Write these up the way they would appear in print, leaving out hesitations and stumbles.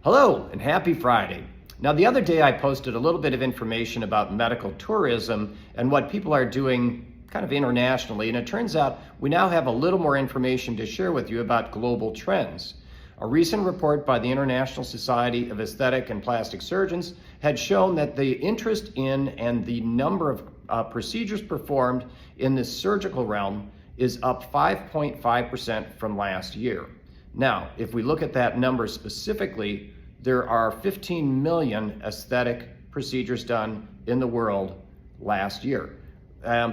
Hello and happy Friday. Now, the other day I posted a little bit of information about medical tourism and what people are doing kind of internationally, and it turns out we now have a little more information to share with you about global trends. A recent report by the International Society of Aesthetic and Plastic Surgeons had shown that the interest in and the number of procedures performed in the surgical realm is up 5.5% from last year. Now, if we look at that number specifically, there are 15 million aesthetic procedures done in the world last year.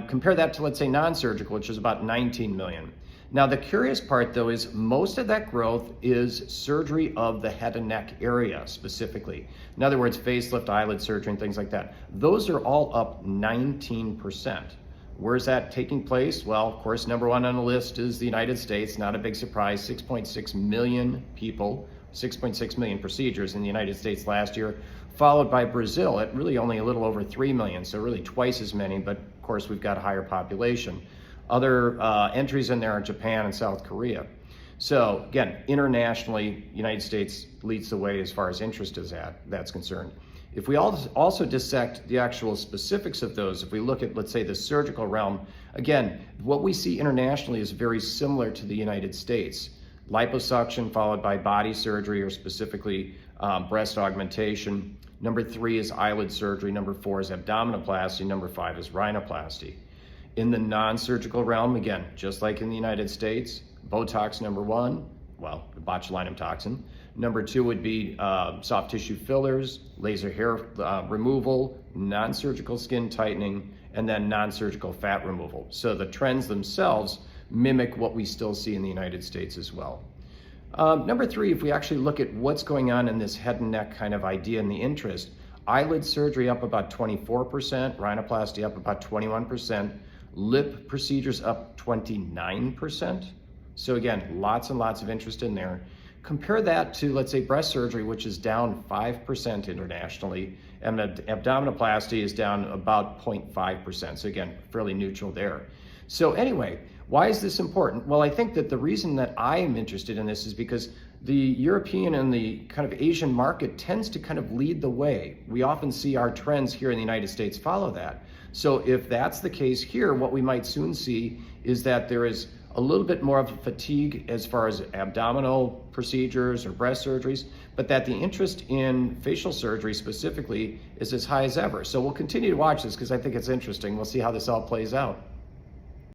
Compare that to, let's say, non-surgical, which is about 19 million. Now, the curious part, though, is most of that growth is surgery of the head and neck area specifically. In other words, facelift, eyelid surgery, and things like that. Those are all up 19%. Where's that taking place? Well, of course, number one on the list is the United States. Not a big surprise. 6.6 million people, 6.6 million procedures in the United States last year, followed by Brazil at really only a little over 3 million, so really twice as many, but of course we've got a higher population. Other entries in there are Japan and South Korea. So again, internationally, United States leads the way as far as interest is that's concerned. If we also dissect the actual specifics of those, if we look at, let's say, the surgical realm, again, what we see internationally is very similar to the United States. Liposuction followed by body surgery, or specifically breast augmentation. Number 3 is eyelid surgery. Number 4 is abdominoplasty. Number 5 is rhinoplasty. In the non-surgical realm, again, just like in the United States, Botox number 1, well, the botulinum toxin. Number 2 would be soft tissue fillers, laser hair removal, non-surgical skin tightening, and then non-surgical fat removal. So the trends themselves mimic what we still see in the United States as well. Number 3, if we actually look at what's going on in this head and neck kind of idea and the interest, eyelid surgery up about 24%, rhinoplasty up about 21%, lip procedures up 29%. So again, lots and lots of interest in there. Compare that to, let's say, breast surgery, which is down 5% internationally, and abdominoplasty is down about 0.5%. So again, fairly neutral there. So anyway, why is this important? Well, I think that the reason that I am interested in this is because the European and the kind of Asian market tends to kind of lead the way. We often see our trends here in the United States follow that. So if that's the case here, what we might soon see is that there is a little bit more of a fatigue as far as abdominal procedures or breast surgeries, but that the interest in facial surgery specifically is as high as ever. So we'll continue to watch this because I think it's interesting. We'll see how this all plays out.